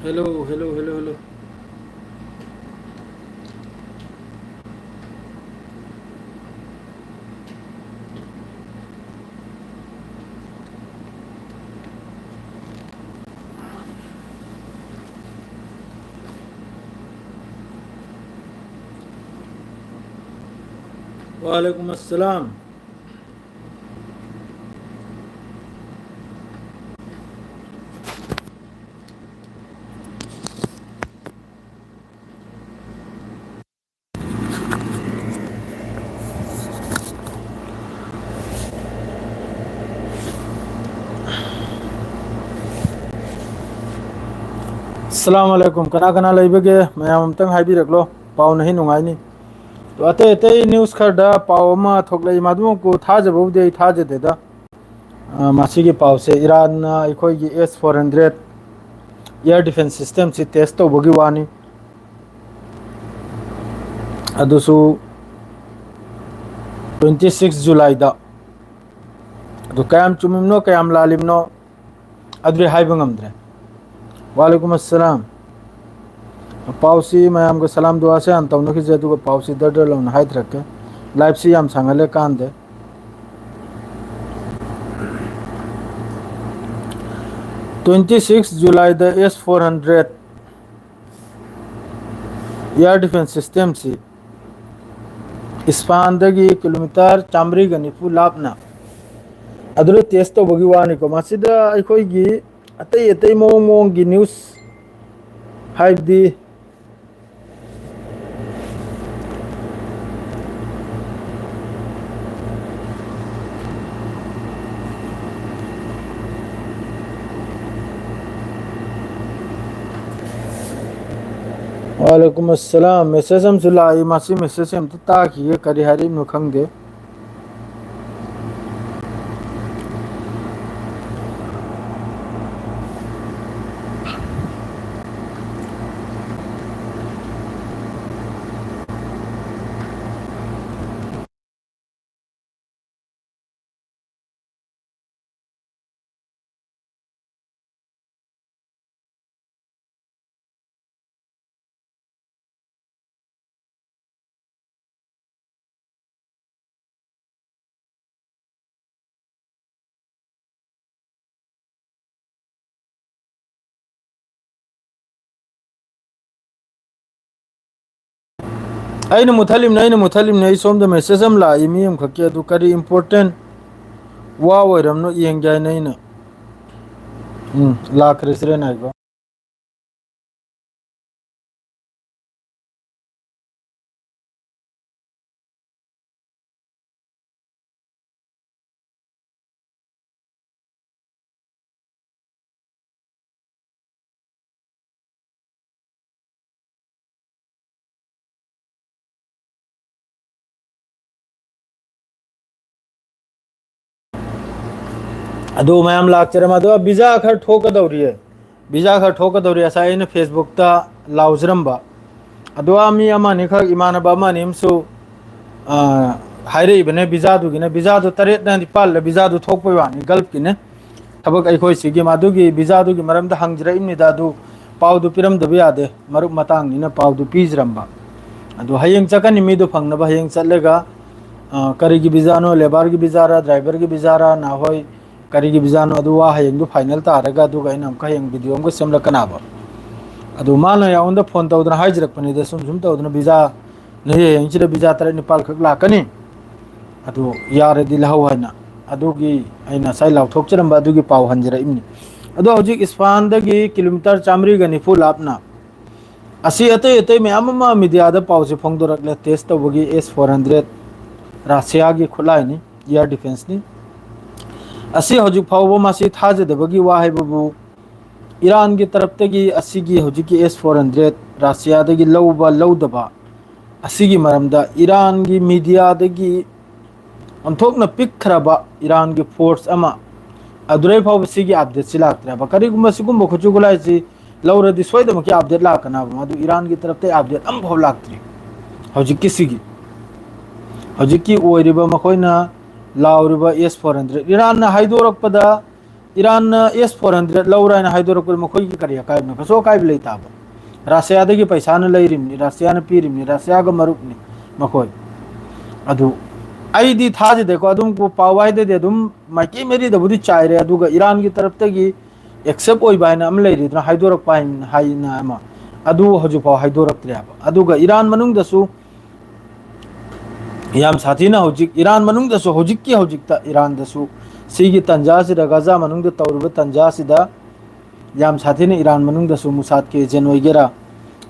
Hello hello hello hello. वालेकुम अस्सलाम। अस्सलाम वालेकुम। कना कना लेबगे मयाम अमतंग हाइबिरकलो पाव नहीं नुंगाइनी। तो अते अते न्यूज़ खरदा पाव अमा थोकले मादुम को थाजबौदे थाजदेदा। मासिगे पाव से ईरान अखोई S-400 एयर डिफेंस सिस्टम से टेस्ट तौबगी वानी। अदुसु 26 जुलाई दा। अदु कयाम चुमिमनो कयाम लालिमनो अदुरे हाइबा ngamdre। वालेकुम अस्सलाम। पावसी मयाम को सलाम दुआ से अंतौनो की जेदु को पावसी दर लौन हाइद रखे लाइव सी याम संगले कांदे। 26 जुलाई द S-400 एयर डिफेंस सिस्टम से इस्फानदगी किलोमीटर चामरीग निफु लापना अदुरे टेस्ट तौबगी वानी को मासिदा अखोईगी अतई अतई मोंग मोंग की न्यूज़ हाइबदी। वालेकुम अस्सलाम। मैसेज हम सुलाई मासी मैसेज हम ताकि करी हरी नुखंग दे। अइन मुथलिम ने सोम द मैसेज हम ला इमी हम खके दु करी इंपोर्टेंट वा वरमनो येंग जाय नैना लाख रेसरे नाइबा। अदो मैम लाक्चरम अदो वीजा खर ठोकदौरी है। वीजा खर ठोकदौरी असा इन फेसबुक ता लाउजरम्बा अदो मी अमानि खर इमानबा अमानिमसु हाइरे बने वीजा दुगिने वीजा दु तरेत ना निपाल वीजा दु थोकपय वानी गल्फ किने थबक अखोई सिगी मादुगी वीजा दुगी मरमदा हंगजरइमनि दादु पाउदु पिरमदबे यादे मरुप मतांग निना पाउदु पीजरम्बा। अदो हयेंग चकनि मीदु फंगनबा हयेंग चलेगा करीगी वीजानो लेबर की वीजारा ड्राइवर की वीजारा ना होय करीगी वीजानो अदु वा हयेंग फाइनल तारगा अदुगा इन अमका हयेंग वीडियो अमका सेमलकनाबा अदु माना याउंदा फोन तौदना हाइजरकपनि द सुम तौदना वीजा नहीं हयेंग चिदा वीजा तरे निपाल खक लाकनी अदु यारदि लहौ हायना अदुगी आइना साइ लाउथोकचरम्बा अदुगी पाव हंजरइमनि। अदो हौजिक इस्फानदगी किलोमीटर 140 लापना असी अतई अतई मैम मीडिया पाव से फोंदोरकले टेस्ट तौबगी S-400 रशिया की खुलाइनी एयर डिफेंस नि असी हौजिक फावबो मासी थाजदबगी वा हाइबबु ईरान की तरफतगी असीगी हौजिकी S-400 रशियादगी लौबा लौदबा असीगी मरमदा ईरान की मीडियादगी अंथोकना पिखरबा ईरान की फोर्स अमा अदुरै फाव सिगी अपडेट सिलाक्तरबा करिगुम्बा सिगुम्बा खुचुगुलाइसी लौरदि सोइदमकी अपडेट लाकनाबा मदु ईरान की तरफ ते अपडेट अम फाव लाक्तरी हौजिकी सिगी हौजिकी ओइरिबा मखोइना लाउरिबा S-400 ईरान ना हाइदोरकपदा ईरान S-400 लौरा ना हाइदोरक मखोई की करिया काय न कसो काय बिले ताब रसिया दगी पैसा न लेरिमनी रसिया न पीरिमनी रसिया ग मरुपनी मखोई अदु आईदी थाज देखो अदुम को पावाई दे अदुम माइकी मेरी दबुदी चाइरे अदुगा ईरान की तरफ तगी एक्सेप्ट ओइ बायना अम लेरि हाइदोरक पाइन हाइना अमा अदु हजु पाव हाइदोरक त्रेब अदुगा ईरान मनुंग दसु याम साथीना होजिक ईरान मनुंग दसु होजिक की होजिक ता ईरान दसु सिगी तंजा से गजा मनुंग द तौरब तंजा से दा याम साथीना ईरान मनुंग दसु मुसाद के एजेंट वगैरह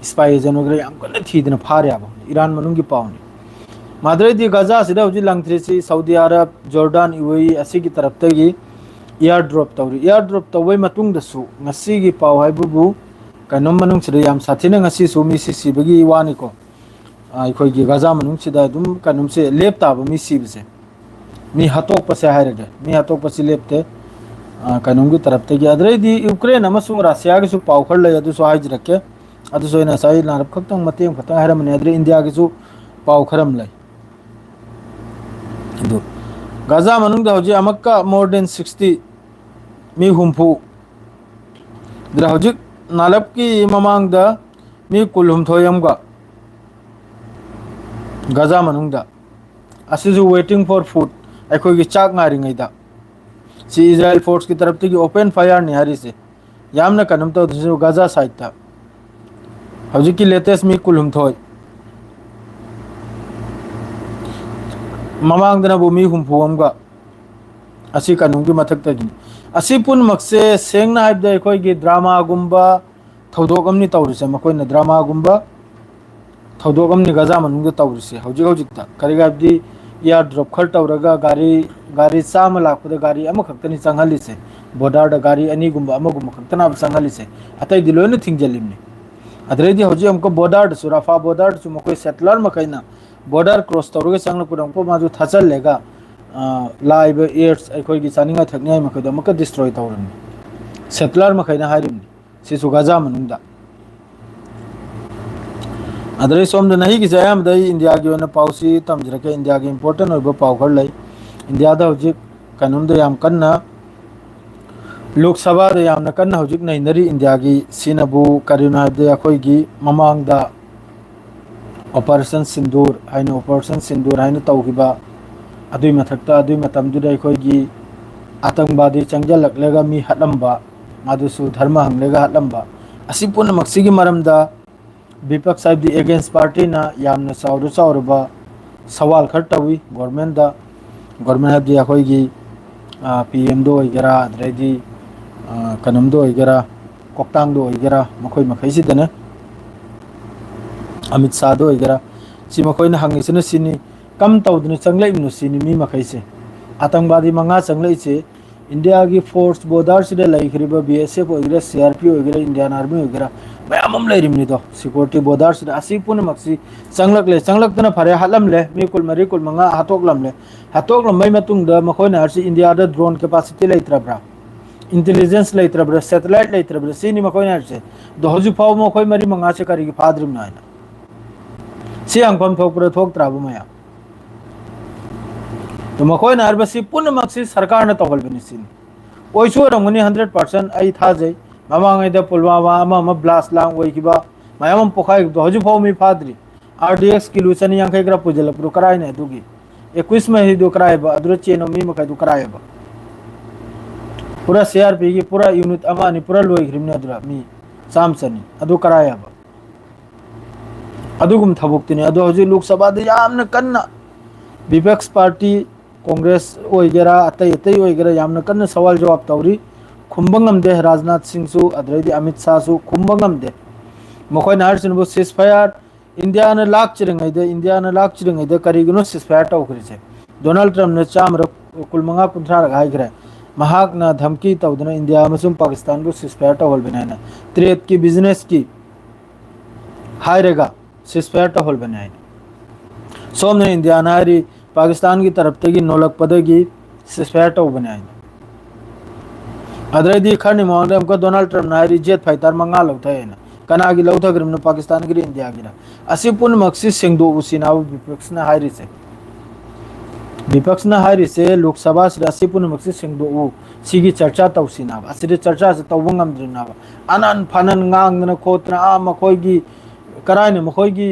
स्पाई एजेंट वगैरह याम कने थीदना फारे अब ईरान मनुंग की पावनी मादरे दी गजा से दा होजि लंगथ्रेसी सऊदी अरब जॉर्डन यूएई असी की तरफ तगी एयर ड्रॉप तौवे मतुंग दसु ngasi gi paw hai bubu kanom manung sida yam sathina ngasi su mi si bagi wani ko ai khoi gi gaza manung sida dum kanom se lepta ba mi si bse mi hatok pa se hairage mi hatok pa si lepte kanom gi taraf te gi adre di ukraine amasung russia gi su paw khar le adu so haj rakke adu so ina sai na rap khaktang mateng khatang haram ne adre india gi su paw kharam lai do gaza manung da hoji amakka more than 60 मी हुम्फु द्रा हजिक नालब की ममांग दा मी कुल हुमथोयम गा गजा मनुंग दा असिजु waiting for food अखोई की चाक ngaring ngai da si israel force की तरफ से ओपन फायर नि हारी से यामना कनम तो गजा साइड ता हजिक की लेटेस्ट मी कुल हुमथोय ममांग दना बु मी हुम्फु हमगा असी कानून की मथक तक असी पुन मक्से सेंगना हाइब दे कोई की ड्रामा गुम्बा थौदोक अमनी तौरिसे मकोई न ड्रामा गुम्बा थौदोक अमनी गजा मनुंग दे तौरिसे हौजिक हौजिक ता करिगा दी या ड्रॉप खर तौरगा गारी साम लाखपद गारी अम खक्तनी चंगहलिसे बॉर्डर द गारी अनि गुम्बा अम गुम्बा खक्तना चंगहलिसे अतै दिलोन थिंगजलिमने अदरेदी हौजि हमको बॉर्डर सुराफा बॉर्डर सु मकोई सेटलर मकैना बॉर्डर क्रॉस तौरगा चंगल पुरम को माजु थचल लेगा लाइव एयर्स अखोई की चानिंगा थकनिया मखद मक डिस्ट्रॉय तौरन सेटलर मखैना हारिम सिसु गजा मनुंदा अदरे सोम द नहीं की जयाम दई इंडिया की ओन पाउसी तमजरके इंडिया की इंपोर्टेंट ओइब पाउखर लै इंडिया दा हजिक कानून द याम कन्ना लोकसभा द याम न कन्ना हजिक नैनरी इंडिया की सिनबु करिना दे अखोई की ममांग दा ऑपरेशन सिंदूर हाइन तौगिबा अदुई मथक्ता अदुई मतमदुदा अखोई आतंकवादी चंगजलक्लेगा मी हटलंबा मादुसु धर्म हंगलेगा हटलंबा असी पुन मक्सिगी मरमदा विपक्ष साइब दी अगेंस्ट पार्टी ना यामना चाउरबा सवाल खर तवी गवर्नमेंट दा गवर्नमेंट हदी अखोई पीएम दो ओइगेरा अद्रेदी कनम दो ओइगेरा कोक्तांग दो ओइगेरा मखोई मखैसिदने अमित शाह दो ओइगेरा सी मखोई ना हंगिसने सिनी कम तौदन चंगलैनु सिनी मी मखैसे आतंकवादी मंगा चंगलैसे इंडिया की फोर्स बॉर्डर से लैखरिबा बीएसएफ ओइगेरा सीआरपी ओइगेरा इंडियन आर्मी ओइगेरा मैम लैरिमनि दो सिक्योरिटी बॉर्डर से असी पुन मक्सी चंगलकना फरे हलमले मी कुल मरी कुल मंगा हाथोकलम मतुंग द मखोइना हरसी इंडिया द ड्रोन कैपेसिटी लैत्रब्रा इंटेलिजेंस लैत्रब्रा सैटेलाइट लैत्रब्रा सिनी मखोइना हरसे दो हजु फाव मखोइ मरी मंगा से करी फाद्रिम नाइना सी अंगफम थोकपुर थोकत्राबु मया तो मखोइना हरबसी पुन मक्सी सरकार न तौहलबनि सिनी ओइसो रंगनि 100% आई थाजै ममांगैदा पुलवामा अमा ब्लास्ट लांग ओइकिबा मयाम पोखाइ दो हजु फाव मी फाद्री आरडीएक्स किलो चनी यांखै ग्रा पुजल पुरो कराइने दुगी 21 में ही दो कराइबा अदुर चेनो मी मखै दो कराइबा पूरा सीआरपी की पूरा यूनिट अमा नि पूरा लोइग्रिमने अदुरा मी सामसनी अदु कराइबा अदुगुम थबुक्तिने अदु हजु लोकसभा द यामन कन्ना विपक्ष पार्टी कांग्रेस ओइगेरा अतै ओइगेरा यामन कन्ना सवाल जवाब तौरी खुंबंगम दे राजनाथ सिंह सु अद्रेदी अमित शाह सु खुंबंगम दे मखोय नारसिनबो सिसफायर इंडिया ने लाख चिरंगै दे करिगनो सिसफायर तौखरिसे डोनाल्ड ट्रम्प ने चामर कुलमंगा कुंथ्रा गाइग्रे महाक ना धमकी तौदना इंडिया अमसुम पाकिस्तान को सिसफायर तौहल बनाना ट्रेड की बिजनेस की हायरेगा सिसफायर तौहल बनाए सोमने इंडिया नारी पाकिस्तान की तरफ तेगी नोलक पदगी सिसफायर तौ बनाए अदरेदी खरनी मोहन हमको डोनाल्ड ट्रम्प नारी जेट फाइटर मंगा लौथायना कनागी लौथग्रमन पाकिस्तान की इंडिया की असी पुन मक्सी सेंगदो उसिना विपक्षना हायरिसे विपक्षना हारिसे लोकसभा से पुनमक सेंगदोउ सिगी चर्चा तौसीना असिदे चर्चा से तौब ngamdrina anan phanan ngang खोतना आ मखोगी कराने मखोगी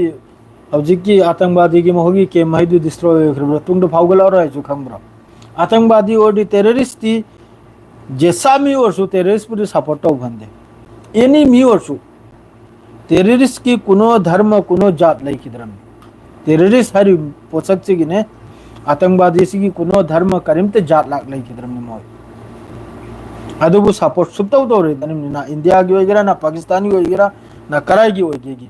हौजिकी आतंकवादी की मखोगी के महिदु डिस्ट्रॉय खरब तुंग फाउगल और है खंब्रा आतंकवादी और टेररिस्ट ती जैसा मी और सु टेररिस्ट पुरे सपोर्ट तौ भंदे एनी मी और सु टेररिस्ट की कुनो धर्म कुनो जात लाई की धर्म टेररिस्ट हरि पोसक ची ने आतंकवादी की कुनो धर्म करिमते जात लाक लाई की धर्म मोय अदुबु सपोर्ट सुप्तौ तो रे ना इंडिया की वगैरह ना पाकिस्तानी वगैरह ना कराई की वगैरह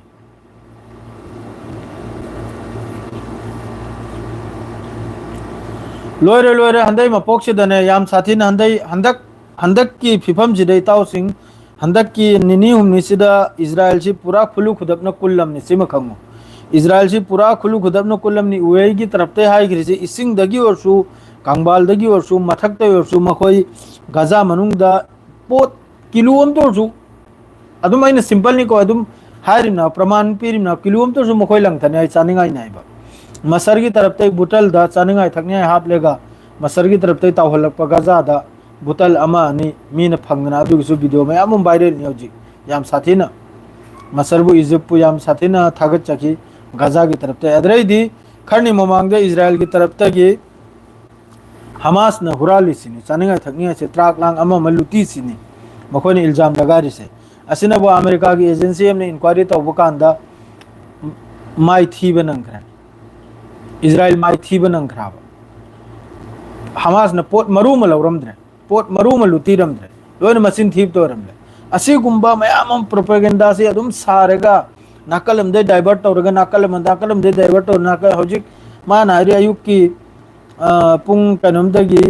लोरे लोरे हंदई मपोक्सिदने याम साथीन हंदई हंदक की फिफम जिदई ताउ सिंह हंदक की निनी हुमनिसिदा इजराइल से पूरा खुलु खुदबन कुल्लम नि सिम खंगो इजराइल से पूरा खुलु खुदबन कुल्लम नि उई की तरफते हाई ग्रिसे इसिंग दगी और सु कांगबाल दगी और सु मथकते और सु मखोई गजा मनुंगदा पोत किलोम तो सु अदुम आइन सिंपल नि को अदुम हारिना प्रमाण पीरिना किलोम तो सु मखोई लंगथने आई चानिंगाई नाइबा मसर की तरफ तक बुतल दा चानिंगाई थकने हाप लेगा मसर की तरफ तक तावहलक गजा दा बुतल अमा नि मीन फंगना दुगसु वीडियो में याम वायरल नि होजी याम साथीना मसरबु इजिप्ट पु याम साथीना थागत चकी गजा की तरफ तक अदरैदी खरनी ममांग दे इजराइल की तरफ तक की हमास न हुराली सिनी चानिंगाई थकने से ट्राक लांग अमा मलुती सिनी मखोनी इल्जाम लगारी से असिना वो अमेरिका की एजेंसी ने इंक्वायरी तौब कांदा माई थी बनंगरा इजराइल माई थी बनंगरा हमास न पोट मरूम लौरमद्रे पोट मरूम लुतीरमद्रे लोन मसिन थीप तो रमले असीगुंबा मयाम प्रोपेगेंडा से अदुम सारेगा नाकलम दे डाइवर्ट तौरगा नाकलम दे डाइवर्ट और नाकल होजिक मा नारी अयुक की पुंग कनमदगी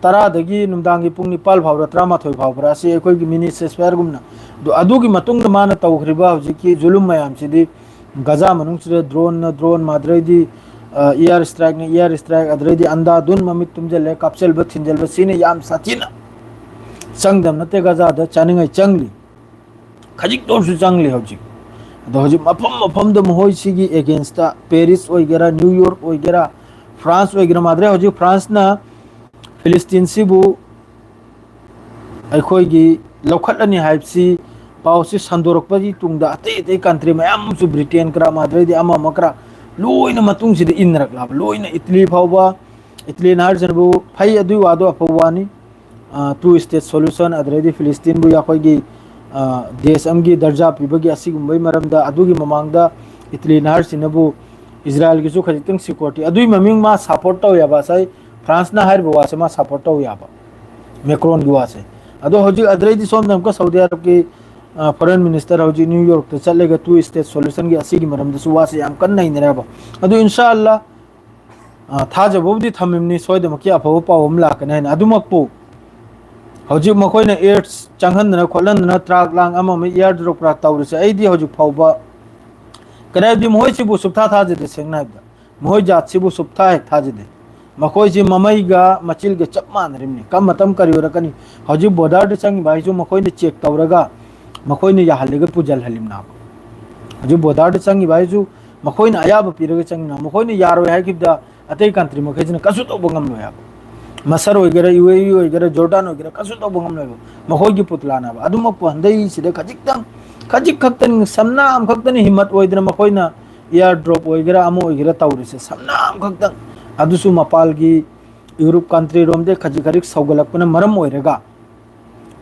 तरादगी नुमदांगी पुंग निपाल फावरा त्रामाथोय फावरा असी अखोय की मिनी सेस्पेयर गुमना दो अदुगी मतुंग माना तौखरिबा होजिकी जुलुम मयाम सिदी गजा मनुंग से ड्रोन माद्रेदी एयर स्ट्राइक अदरेदी अंदा दुन ममित तुमजले कापसेल बथिंजल बसीने याम साथीना संगदम नते गजा द चानिंगाई चंगली खजिक तो सु चंगली होजी दो होजी मफम द मोहोई सिगी अगेंस्ट पेरिस ओइगेरा न्यूयॉर्क ओइगेरा फ्रांस ओइगेरा माद्रे होजी फ्रांस ना फिलिस्तीन सिबु अखोइगी लौखटलनी हाइबसी पाउसी संदोरकपजी तुंगदा अते कंट्री मयाम सु ब्रिटेन करा माद्रेदी अमा मकरा लोइन मतुंग सिद इनरक लाब लोइन इटली फावबा इटली नार जनबु फै अदुइ वादो अफवानी टू स्टेट सॉल्यूशन अदरेदी फिलिस्तीन बु याखोइगी देश अमगी दर्जा पिबगी असिगुंबै मरमदा अदुगी ममांगदा इटली नार सिनबु इजराइल गिसु खजितंग सिक्योरिटी अदुइ ममिंग मा सपोर्ट तो याबा साइ फ्रांस ना हार बवासे मा सपोर्ट तो याबा मैक्रोन गिवासे अदो होजि अदरेदी सोमदम को सऊदी अरब की फॉरेन मिनिस्टर होजी न्यूयॉर्क तो चलेगा टू स्टेट सॉल्यूशन की असी की मरम वासे याम कन नहीं नेरबा अदु इंशाअल्लाह थाजबोबदी थमिमनी सोयदम की अफव पावम लाकने न अदुमकपु होजी मखोयना एड्स चंगहन खोलन ट्राक लांग अमा में एयर ड्रॉप प्रा तौरसे आइदी होजी फावबा कनायदी मोहसिबु सुप्था थाजदे सेंगनाइबदा मोह जातसिबु सुप्था है थाजदे मखोयजी ममईगा मचिलगे चप मानरिमनी कम मतम करियोरकनी होजी बॉर्डर चंग भाईजु मखोयने चेक तौरगा मखोयने याहलेगा पुजल हलिमना होजी बॉर्डर चंग भाईजु मखोयने अयाब पीरगे चंगना मखोयने यारो है किदा अतै कंट्री मखैजने कसु तो बंगम लो याब मसर वगैरह यूएई वगैरह जॉर्डन वगैरह कसु तो बंगम लो मखोयगी पुतलाना अदुम पंदई सिदे खजिक खक्तन समनाम खक्तन हिम्मत ओइदना मखोयना एयर ड्रॉप वगैरह अमो वगैरह तौरिसे समनाम खक्तन अदुसु मपालगी यूरोप कंट्री रोमदे खजिक सौगलकपना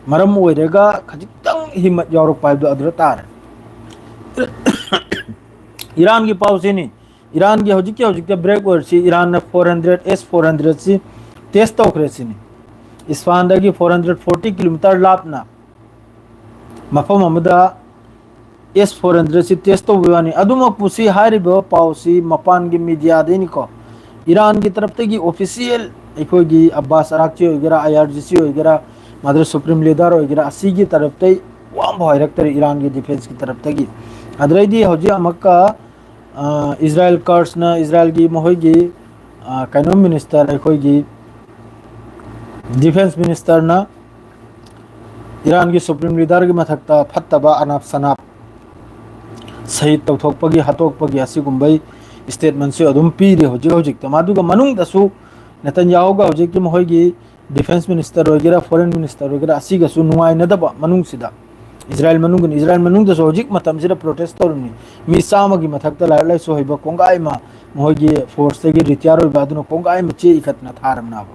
मरम ओइरेगा खजितंग हिम्मत यावरक पाइबदो अदुर तार ईरान की पाउसेनी ईरान की हजिक ब्रेक ओरसी ईरान ने 400 S-400 सी टेस्ट तौखरेसिनी इस्फानदगी 440 किलोमीटर लापना मफम अमदा S-400 सी टेस्ट तौबवानी अदुमक पुसी हारिबो पाउसी मपान की मीडिया देनिको ईरान की तरफ तक ऑफिशियल अखोगी अब्बास अराक्ची वगैरह IRGC वगैरह मदर सुप्रीम लीडर वगैरह असी की तरफ तक वाम भयरक्तर ईरान की डिफेंस की तरफ तक अदरैदी हौजी अमक्का इजराइल कर्स न इजराइल की मोहगी कैनो मिनिस्टर अखोगी डिफेंस मिनिस्टर न ईरान की सुप्रीम लीडर की मथक्ता फत्तबा अनाप सनाप शहीद तौथोकपगी हतोकपगी असिगुंबै स्टेटमेंट से अदुम पीरे हौजी हौजिक तमादुगा मनुंग दसु नेतन्याहू का हौजिक की डिफेंस मिनिस्टर होगेरा फॉरेन मिनिस्टर होगेरा असीगसु नुंगाइनदब मनुंगसिदा इजराइल मनुंग दसो हौजिक मतमसिदा प्रोटेस्ट तौरनी मी सामगी मथक्ता लाइ सो होइबा कोंगाइ मा मोगी फोर्स तेगी रिटायर होइबा अदुनो कोंगाइ मा चे इखतना थारमनाब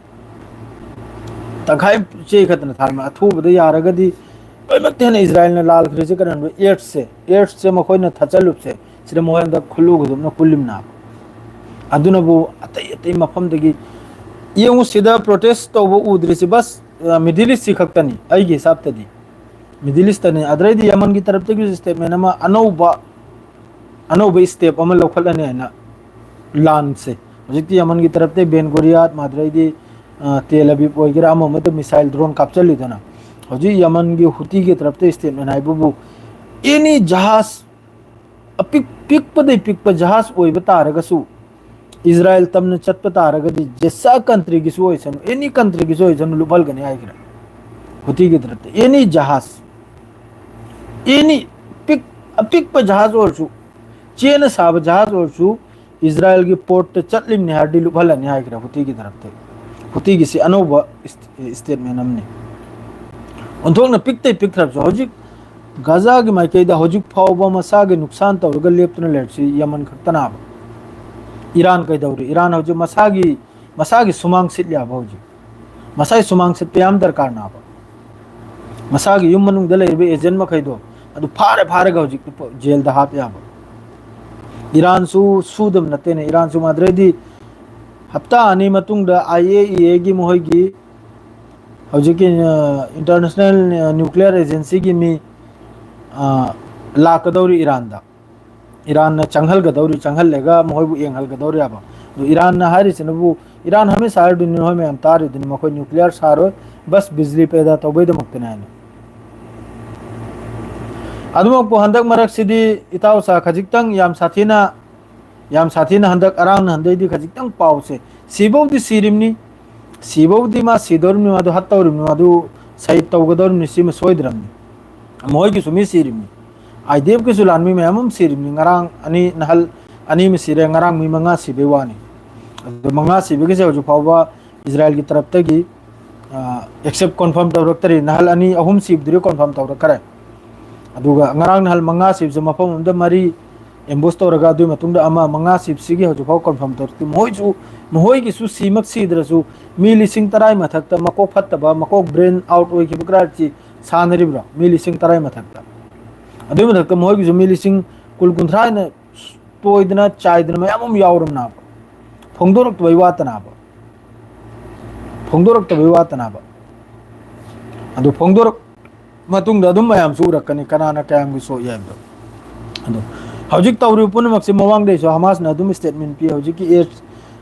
तखाइ चे इखतना थारम अथुबदा यारगदी ओइमक्तेन इजराइल ने लाल खरिजे करन एड्स से मखोइना थचलुप से सिदा मोहंदा खुलुगदुमना कुलिमना अदुनबु अतै अतै मफमदगी येंगु सिदा प्रोटेस्ट तौबो उद्रिसि बस मिडिल ईस्ट खक्तनी अइगे हिसाबतदी मिडिल ईस्ट तने अद्रैदी यमन की तरफ तगी स्टेटमेंट अमा अनौबा स्टेप अमा लौखलने हैना लान से हजिकती यमन की तरफ ते बेन गोरियात माद्रैदी तेल अवीव ओइगेरा अममद मिसाइल ड्रोन कापचलिदना हजी यमन की हुती की तरफ ते स्टेटमेंट आइबुबु एनी जहाज पिक जहाज ओइबा तारगसु इजराइल तमने चटप तारगदी जेसा कंट्री की सोइसन एनी कंट्री की सोइसन लुबलगने आइगरा हुती की तरफ ते एनी जहाज एनी पिक जहाज ओरसु चेन साब जहाज ओरसु इजराइल की पोर्ट चटलिम ने हार्डी लुबलने आइगरा हुती की तरफ ते हुती की से अनौबा स्टेटमेंट हमने ओंथोंना पिकते पिकथरब हजिक गाजा की माइकेदा हजिक फावबा मसागे नुकसान तौरगा लेप्तना लेरसी Yemen खक्तनाब Iran कैदौरी Iran हजिक मसागी Sumang सिटलियाब हजिक Masai Sumang सिटपे याम दरकार नाब मसागी युम मनुंगदा लेरिबे एजेंट मखैदो अदु फारे हजिक जेल दा हाप याब ईरान सुदम नतेने ईरान सु माद्रेदी हप्ता अनि मतुंगदा IAEA की मोहगी हजिक इंटरनेशनल न्यूक्लियर एजेंसी की मी लाकदौरी ईरान चंगहलगदौरी चंगहलेगा मोहबु एंगहलगदौरी अब ईरान हारिसनबु ईरान हमेशा हारदुनि होय मैम तारिदुनि मखोय न्यूक्लियर सारो बस बिजली पैदा तौबैदमक्तने अदुमक हंदक मरक सिदी इताव सा खजिक्तंग याम साथीना हंदक अरांग हंदैदी खजिक्तंग पावसे सिबौदी सिरिमनी सिबौदी मा सिदोरमनि मादु हत्तौरमनि मादु सही तौगदौरमनि सिम सोइद्रमनि मोय की सुमी सिरिमनि आइदेव के सुलानमी ma'am सिरिमनि ngarang ani nahal ani mi sire ngarang mi manga sibe wani manga sibe के से फावबा इजराइल की तरफ तगी एक्सेप्ट कन्फर्म तौरक्तरी नहल अनि अहुम सिबदुरि confirm तौरकरे अदुगा ngarang nahal manga sib से मफम उमदा मरी एम्बोस तौरगा दुई मतुंगदा अमा manga sib सिगी हजुफाव कन्फर्म तौरति मोय की सु सिमक सिद्रसु मी लिसिंग तराई मथक्ता मकोक फत्तबा मकोक ब्रेन आउट ओइ की बकराची सानरिब्रा मी लिसिंग तराई मथक्ता अदुई मथक्ता मोय की मी लिसिंग कुल कुंथ्राय न तोइदना चाइदना मयाम यावरमना फोंदोरक्तबै वातनाब अदु फोंदोरक मतुंगदा अदुम मयाम सुरकनी कनाना कयाम की सो याबदो अदु हौजिक तौरि पुनमक्से मवांगदैसो हमास न अदुम स्टेटमेंट पी हौजिक की एड्स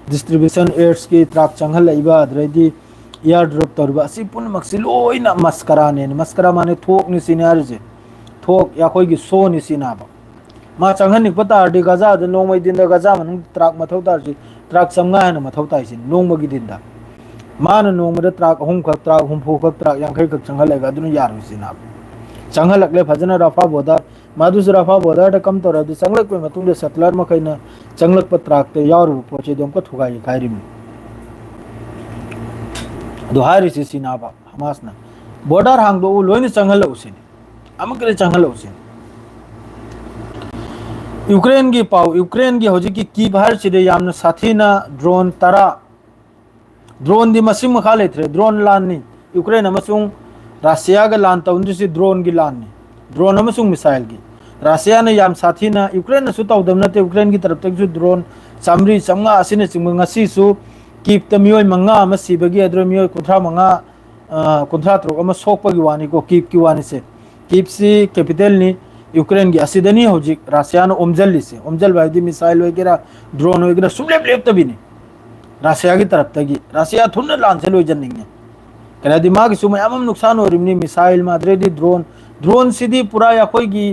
डिस्ट्रीब्यूशन एड्स की ट्राक चंगहल लैबा अद्रैदी एयर ड्रॉप तौरबा असि पुनमक्से लोइना मस्करा माने थोक नि सिनारिजे थोक या कोई की सो नि सिनाबा मा चंगहन निक पतारदि गजा द नोंमै दिन द गजा मन ट्राक मथौ तारसि ट्राक समगा हन मथौ ताइसिन नोंमगी दिन दा मान नोंमदा ट्राक हुम खक ट्राक हुम फु खक ट्राक यांखै खक चंगहल लैगा दुनु यारु सिनाब चंगहलकले फजना रफा बोदा मादुस रफा बोदा द कम तौर द चंगलक पे मतुंग सटलर मखैना चंगलक प ट्राक ते यारु पोचे दम क थुगाई खाइरिम दुहारी से सिनाबा हमासना बॉर्डर हांगदो लोइन चंगहल उसिन अमकरे चंगहल उसिन यूक्रेन की हौजिक की बाहर सिदे यामना साथीना ड्रोन दी मसिम मखा लेथ्रे ड्रोन लाननी यूक्रेन अमसुंग रशिया का लान तौंदुसि ड्रोन की लाननी ड्रोन अमसुंग मिसाइल की रशिया ने याम साथीना यूक्रेन सु तौदम नते यूक्रेन की तरफ तक ड्रोन सामरी समगा असिने चिंगंगासी सु कीप त मियोय मंगा अम सिबगी अद्रो मियोय कुंथ्रा तरुक अम सोकपगी वानी को कीप की वानी से कीप सी कैपिटल नि यूक्रेन की असिदनी हौजिक रशिया ने ओमजल बायदी मिसाइल वगैरह ड्रोन वगैरह सुलेप तबिनी रशिया की तरफ तगी रशिया थुन लान से लोजनिंग कना दिमाग सु मयाम नुकसान हो रिमनी मिसाइल माद्रेदी ड्रोन सिदी पूरा या कोई की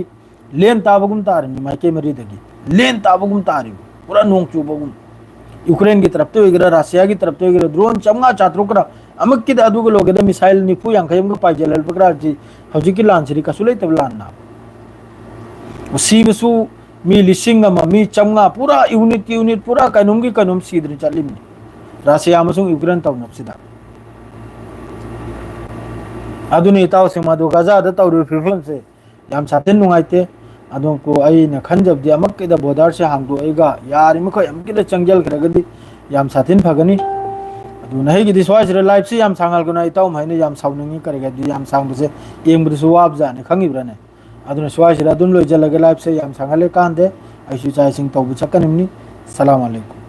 लेन ताबगुम तारनी माइके मरी दगी लेन ताबगुम तारी पूरा नोंग चुबगुम यूक्रेन की तरफ तो वगैरह रशिया की तरफ तो वगैरह ड्रोन चमगा चात्रुकरा अमक की अदुग लोगेदा मिसाइल निफु यांखयम को पाइजल बकरा जी हौजिक की लान सिरी कसुलै तब लान ना सीबसु मी लिसिंग मी चमगा पूरा यूनिट पूरा कानूम की कानूम सीद्र चलिमनी ꯔꯥꯁꯤꯌꯥ ꯑꯃꯁꯨꯡ ꯌꯨꯀ꯭ꯔꯦꯟ ꯇꯧꯅꯕꯁꯤꯗ ꯑꯗꯨꯅꯤ ꯏꯇꯥꯎꯁꯤꯡ ꯃꯗꯨ ꯒꯖꯥꯗ ꯇꯧꯔꯤꯕ ꯐꯤꯕꯝꯁꯦ ꯌꯥꯝ ꯁꯥꯊꯤꯅ ꯅꯨꯡꯉꯥꯏꯇꯦ ꯑꯗꯨꯕꯨ ꯑꯩꯅ ꯈꯟꯖꯕꯗꯤ ꯑꯃꯨꯛꯀꯤꯗ ꯕꯣꯔꯗꯔꯁꯦ ꯍꯥꯡꯗꯣꯛꯑꯒ ꯌꯥꯔꯤꯃꯈꯩ ꯑꯃꯨꯛꯀꯤꯗ ꯆꯪꯖꯜꯈ꯭ꯔꯒꯗꯤ ꯌꯥꯝ ꯁꯥꯊꯤꯅ ꯐꯒꯅꯤ ꯑꯗꯨꯅ ꯑꯩꯒꯤꯗꯤ ꯁ꯭ꯋꯥꯏꯁꯤꯗ ꯂꯥꯏꯐꯁꯤ ꯌꯥꯝ ꯁꯥꯡꯍꯜꯒꯅꯨ ꯏꯇꯥꯎ ꯍꯥꯏꯅ ꯌꯥꯝ ꯁꯥꯎꯅꯤꯡꯉꯤ ꯀꯔꯤꯒꯤꯗꯤ ꯌꯥꯝ ꯁꯥꯡꯕꯁꯦ ꯌꯦꯡꯕꯗꯁꯨ ꯋꯥꯕꯖꯥꯠꯅꯤ ꯈꯪꯉꯤꯕ꯭ꯔꯥꯅꯦ ꯑꯗꯨꯅ ꯁ꯭ꯋꯥꯏꯁꯤꯗ ꯑꯗꯨꯝ ꯂꯣꯏꯖꯤꯜꯂꯒꯦ ꯂꯥꯏꯐꯁꯦ ꯌꯥꯝ ꯁꯥꯡꯍꯜꯂꯦ ꯀꯥꯟꯗꯦ ꯑꯩꯁꯨ ꯆꯥꯛ ꯏꯁꯤꯡ ꯇꯧꯕ ꯆꯠꯀꯅꯤꯕꯅꯤ ꯁꯂꯥꯝ ꯑꯂꯩꯀꯨꯝ